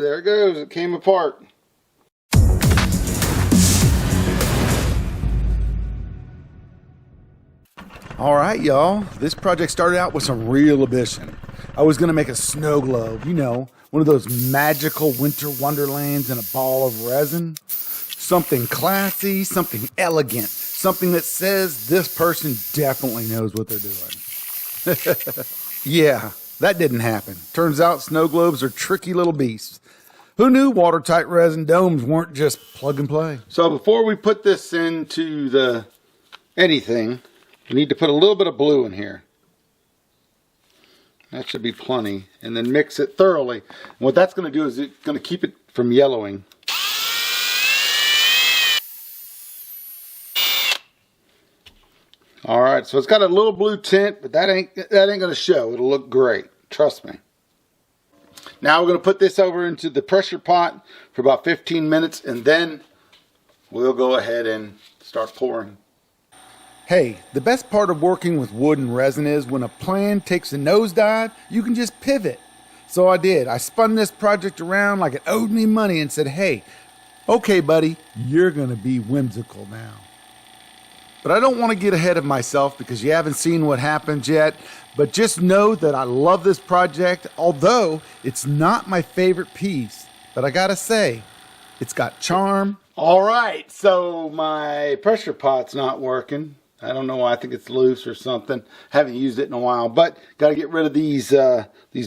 there it goes. It came apart. All right, y'all. This project started out with some real ambition. I was going to make a snow globe, you know, one of those magical winter wonderlands in a ball of resin. Something classy, something elegant, something that says this person definitely knows what they're doing. Yeah, that didn't happen. Turns out snow globes are tricky little beasts. Who knew watertight resin domes weren't just plug and play? So before we put this into the anything, we need to put a little bit of blue in here. That should be plenty. And then mix it thoroughly. And what that's going to do is it's going to keep it from yellowing. Alright, so it's got a little blue tint, but that ain't going to show. It'll look great. Trust me. Now we're going to put this over into the pressure pot for about 15 minutes, and then we'll go ahead and start pouring. Hey, the best part of working with wood and resin is when a plan takes a nosedive, you can just pivot. So I did. I spun this project around like it owed me money and said, hey, okay, buddy, you're going to be whimsical now. But I don't want to get ahead of myself because you haven't seen what happens yet. But just know that I love this project, although it's not my favorite piece. But I gotta say, it's got charm. All right, so my pressure pot's not working. I don't know why. I think it's loose or something. Haven't used it in a while, but got to get rid of these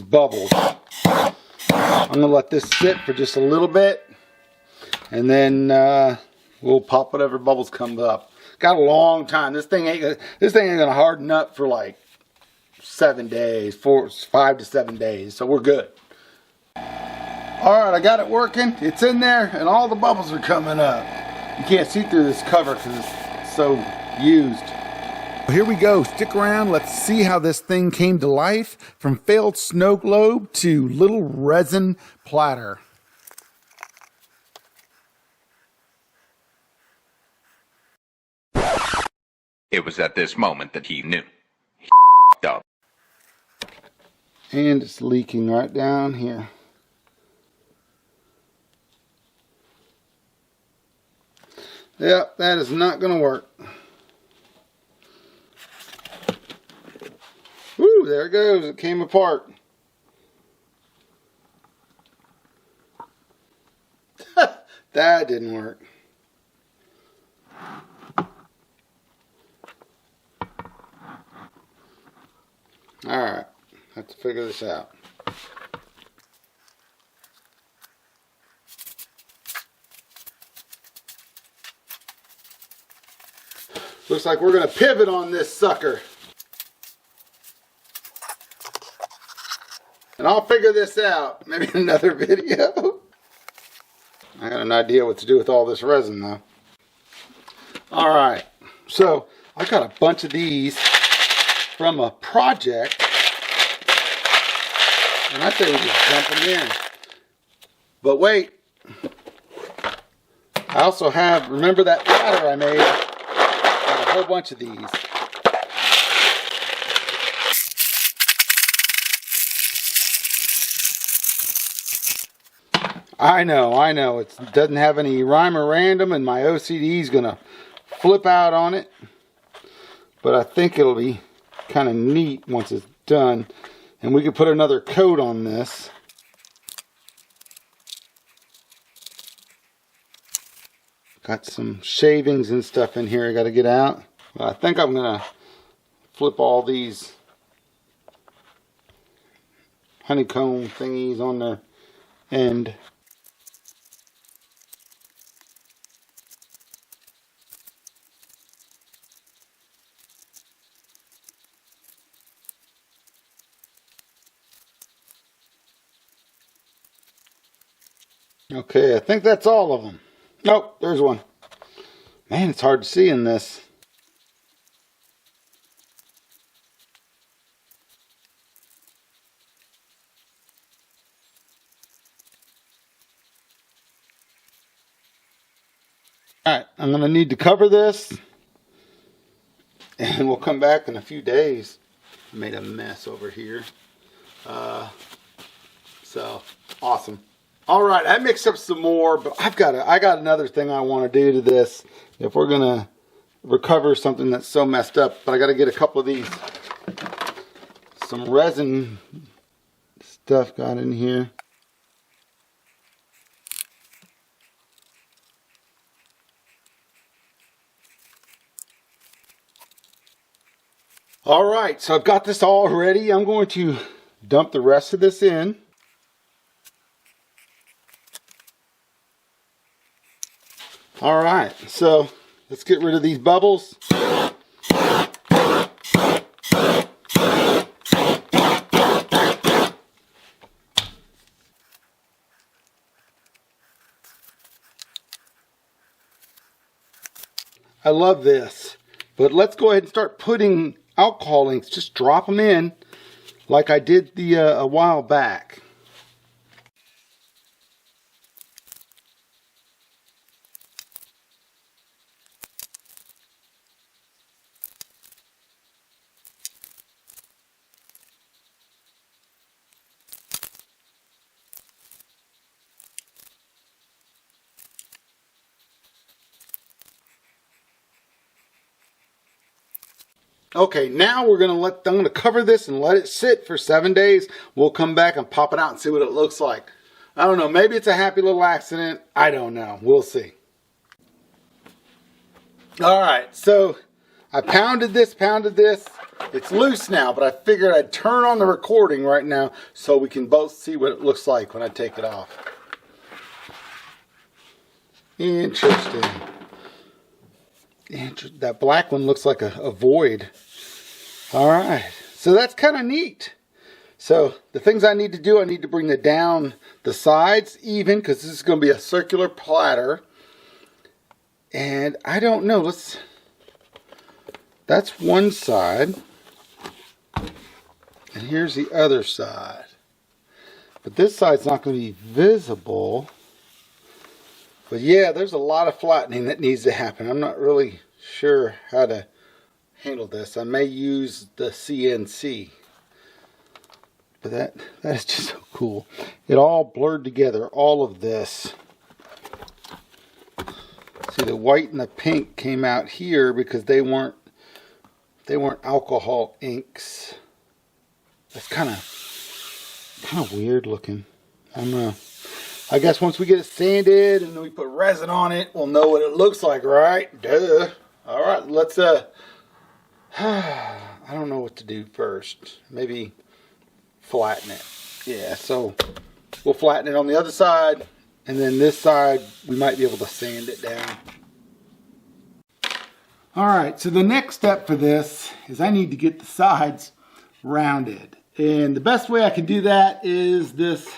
bubbles. I'm gonna let this sit for just a little bit, and then we'll pop whatever bubbles come up. Got a long time. This thing ain't gonna harden up for like 7 days, 5 to 7 days. So we're good. All right, I got it working. It's in there, and all the bubbles are coming up. You can't see through this cover because it's so used. Here we go. Stick around. Let's see how this thing came to life from failed snow globe to little resin platter. It was at this moment that he knew. He up. And it's leaking right down here. Yep, that is not going to work. Woo, there it goes. It came apart. That didn't work. Alright, have to figure this out. Looks like we're going to pivot on this sucker. And I'll figure this out. Maybe in another video. I got an idea what to do with all this resin though. Alright, so I got a bunch of these from a project, and I say we just dump them in. But wait, I also have, remember that ladder I made? Got a whole bunch of these. I know, it doesn't have any rhyme or random, and my OCD is gonna flip out on it, but I think it'll be kind of neat once it's done, and we could put another coat on this. Got some shavings and stuff in here I got to get out. I think I'm gonna flip all these honeycomb thingies on their end. Okay, I think that's all of them. Nope, there's one. Man, it's hard to see in this. Alright, I'm going to need to cover this. And we'll come back in a few days. I made a mess over here. So, awesome. All right, I mixed up some more, but I got another thing I want to do to this. If we're gonna recover something that's so messed up, but I got to get a couple of these, some resin stuff got in here. All right, so I've got this all ready. I'm going to dump the rest of this in. All right, so let's get rid of these bubbles. I love this, but let's go ahead and start putting alcohol inks. Just drop them in like I did a while back. Okay, now I'm going to cover this and let it sit for 7 days. We'll come back and pop it out and see what it looks like. I don't know, maybe it's a happy little accident. I don't know. We'll see. All right, so I pounded this. It's loose now, but I figured I'd turn on the recording right now so we can both see what it looks like when I take it off. Interesting. That black one looks like a void. All right, so that's kind of neat. So the things I need to do, I need to bring down the sides even, because this is going to be a circular platter. And I don't know, that's one side. And here's the other side. But this side's not going to be visible. But yeah, there's a lot of flattening that needs to happen. I'm not really sure how to handle this. I may use the CNC. But that is just so cool. It all blurred together, all of this. See, the white and the pink came out here because they weren't alcohol inks. That's kind of weird looking. I don't know. I guess once we get it sanded and then we put resin on it, we'll know what it looks like, right? Duh. All right, let's I don't know what to do first. Maybe flatten it. Yeah, so we'll flatten it on the other side, and then this side we might be able to sand it down. All right, so the next step for this is I need to get the sides rounded. And the best way I can do that is this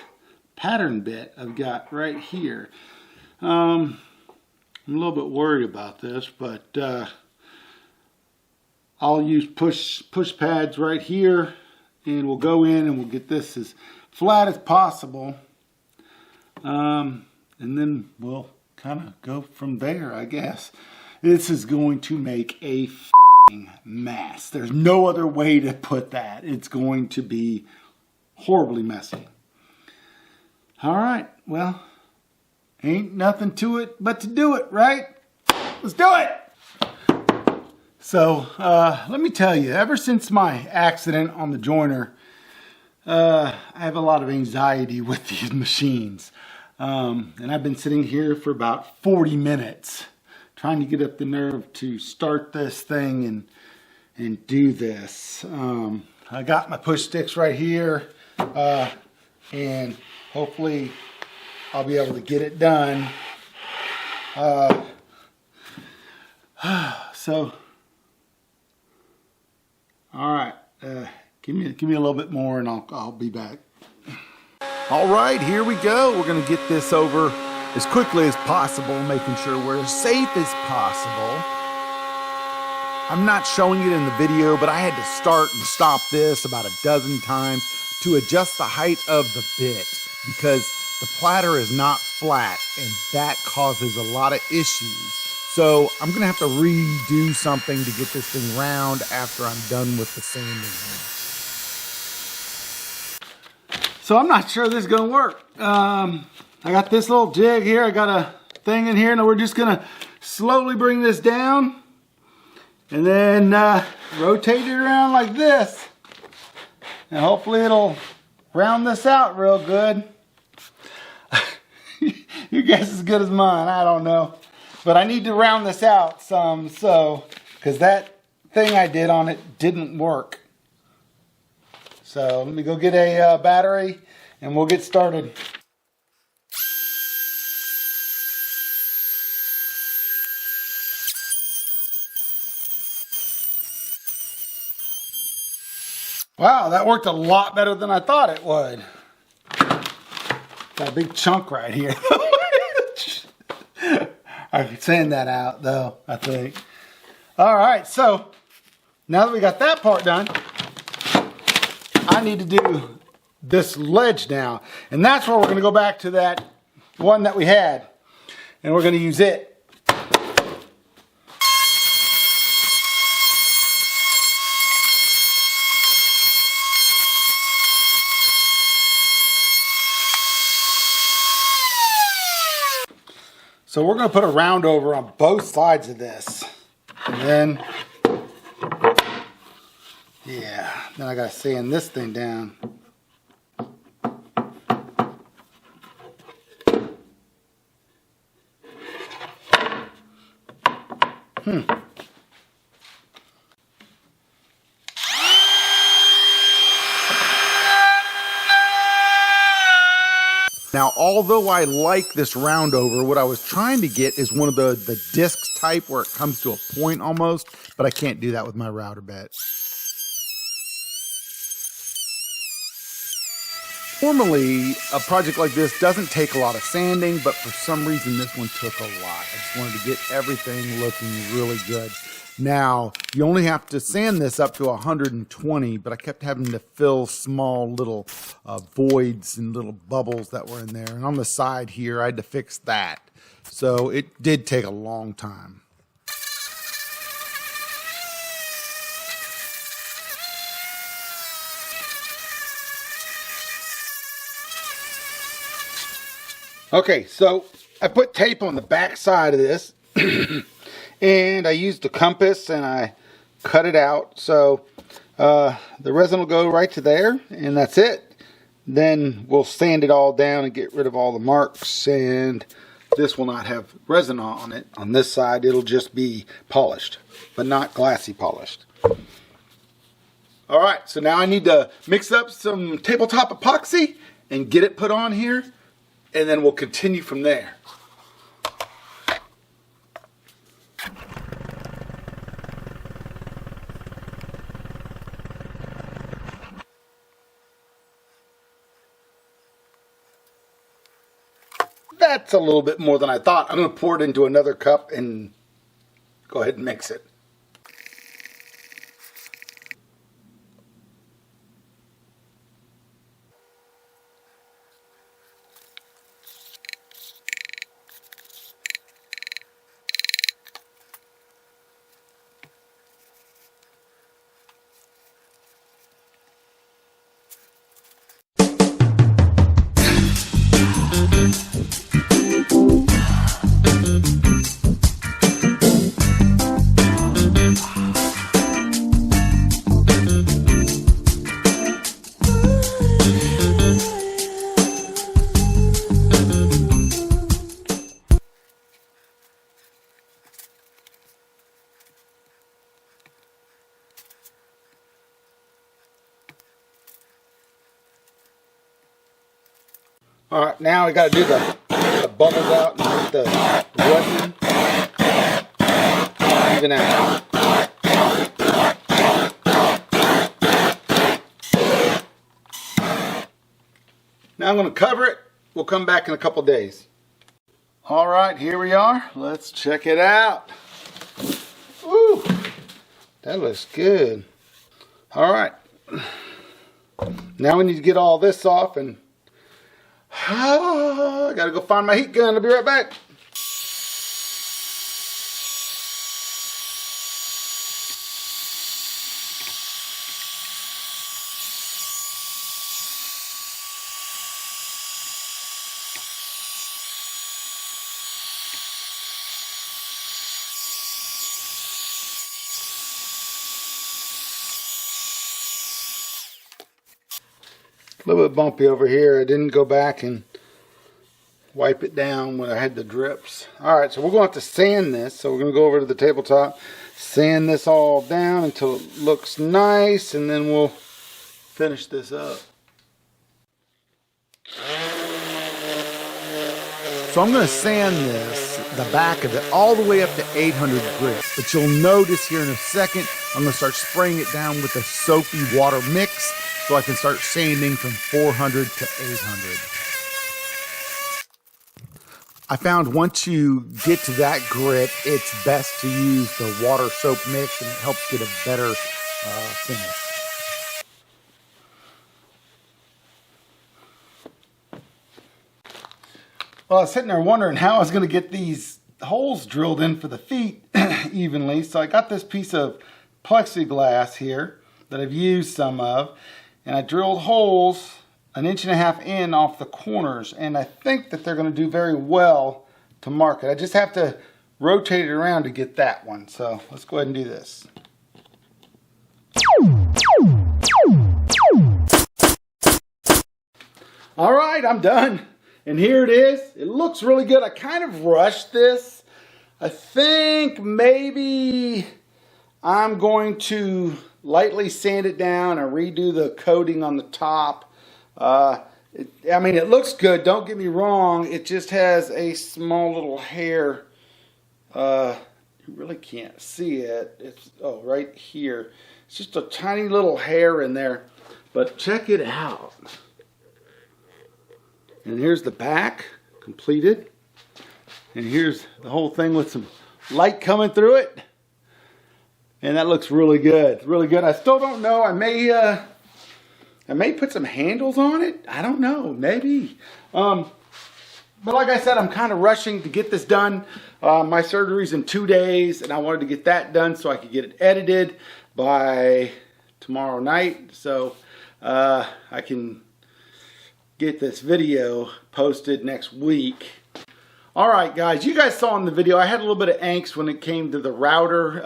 pattern bit I've got right here. I'm a little bit worried about this, but I'll use push pads right here, and we'll go in and we'll get this as flat as possible. And then we'll kind of go from there, I guess. This is going to make a f***ing mess. There's no other way to put that. It's going to be horribly messy. All right, well, ain't nothing to it but to do it, right? Let's do it! So, let me tell you, ever since my accident on the joiner, I have a lot of anxiety with these machines. And I've been sitting here for about 40 minutes trying to get up the nerve to start this thing and do this. I got my push sticks right here, and hopefully I'll be able to get it done. So, all right, give me a little bit more and I'll be back. All right, here we go. We're going to get this over as quickly as possible, making sure we're as safe as possible. I'm not showing it in the video, but I had to start and stop this about a dozen times to adjust the height of the bit because the platter is not flat and that causes a lot of issues. So I'm going to have to redo something to get this thing round after I'm done with the sanding here. So I'm not sure this is going to work. I got this little jig here. I got a thing in here. Now we're just gonna slowly bring this down and then rotate it around like this. And hopefully it'll round this out real good. Your guess is as good as mine, I don't know. But I need to round this out some, so, because that thing I did on it didn't work. So let me go get a battery and we'll get started. Wow, that worked a lot better than I thought it would. Got a big chunk right here. I can sand that out though, I think. All right, so now that we got that part done, I need to do this ledge now. And that's where we're gonna go back to that one that we had. And we're gonna use it. So we're going to put a round over on both sides of this. And then, yeah, then I got to sand this thing down. Now, although I like this round over, what I was trying to get is one of the discs type where it comes to a point almost, but I can't do that with my router bit. Normally, a project like this doesn't take a lot of sanding, but for some reason this one took a lot. I just wanted to get everything looking really good. Now, you only have to sand this up to 120, but I kept having to fill small little voids and little bubbles that were in there. And on the side here, I had to fix that. So it did take a long time. Okay, so I put tape on the back side of this. And I used the compass and I cut it out. So the resin will go right to there and that's it. Then we'll sand it all down and get rid of all the marks. And this will not have resin on it. On this side, it'll just be polished, but not glassy polished. All right, so now I need to mix up some tabletop epoxy and get it put on here. And then we'll continue from there. That's a little bit more than I thought. I'm going to pour it into another cup and go ahead and mix it. All right, now we got to do the bubbles out and get the resin even out. Now I'm going to cover it. We'll come back in a couple days. All right, here we are. Let's check it out. Ooh, that looks good. All right. Now we need to get all this off and I gotta go find my heat gun. I'll be right back. little bit bumpy over here. I didn't go back and wipe it down when I had the drips. Alright, so we're going to have to sand this. So we're going to go over to the tabletop, sand this all down until it looks nice, and then we'll finish this up. So I'm going to sand this, the back of it, all the way up to 800 grit. But you'll notice here in a second, I'm going to start spraying it down with a soapy water mix so I can start sanding from 400 to 800. I found once you get to that grit, it's best to use the water soap mix, and it helps get a better finish. Well, I was sitting there wondering how I was going to get these holes drilled in for the feet evenly. So I got this piece of plexiglass here that I've used some of, and I drilled holes 1.5 inches in off the corners, and I think that they're going to do very well to mark it. I just have to rotate it around to get that one. So let's go ahead and do this. All right, I'm done. And here it is. It looks really good. I kind of rushed this. I think maybe I'm going to lightly sand it down and redo the coating on the top. I mean, it looks good. Don't get me wrong. It just has a small little hair. You really can't see it. It's right here. It's just a tiny little hair in there. But check it out. And here's the back, completed. And here's the whole thing with some light coming through it. And that looks really good, really good. I still don't know. I may put some handles on it. I don't know, maybe. But like I said, I'm kind of rushing to get this done. My surgery's in 2 days, and I wanted to get that done so I could get it edited by tomorrow night. So I can get this video posted next week. Alright guys, you guys saw in the video I had a little bit of angst when it came to the router.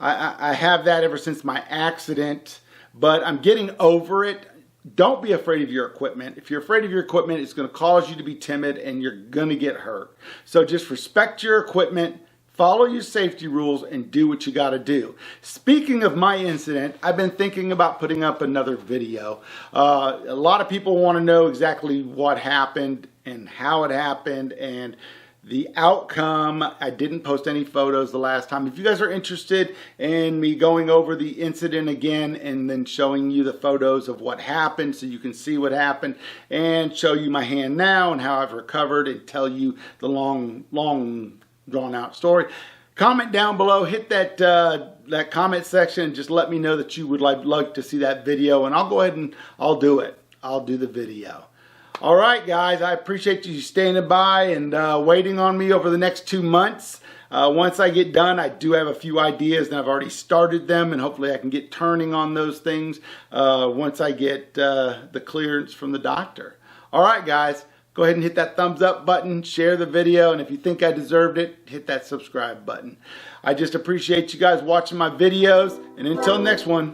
I have that ever since my accident, but I'm getting over it. Don't be afraid of your equipment. If you're afraid of your equipment, it's going to cause you to be timid and you're going to get hurt. So just respect your equipment, follow your safety rules, and do what you got to do. Speaking of my incident, I've been thinking about putting up another video. A lot of people want to know exactly what happened and how it happened and the outcome. I didn't post any photos the last time. If you guys are interested in me going over the incident again and then showing you the photos of what happened so you can see what happened and show you my hand now and how I've recovered and tell you the long drawn out story, comment down below, hit that that comment section, and just let me know that you would like to see that video, and I'll go ahead and I'll do it. I'll do the video. All right guys, I appreciate you standing by and waiting on me over the next 2 months. Once I get done, I do have a few ideas and I've already started them, and hopefully I can get turning on those things once I get the clearance from the doctor. All right guys, go ahead and hit that thumbs up button, share the video, and if you think I deserved it, hit that subscribe button. I just appreciate you guys watching my videos, and until next one,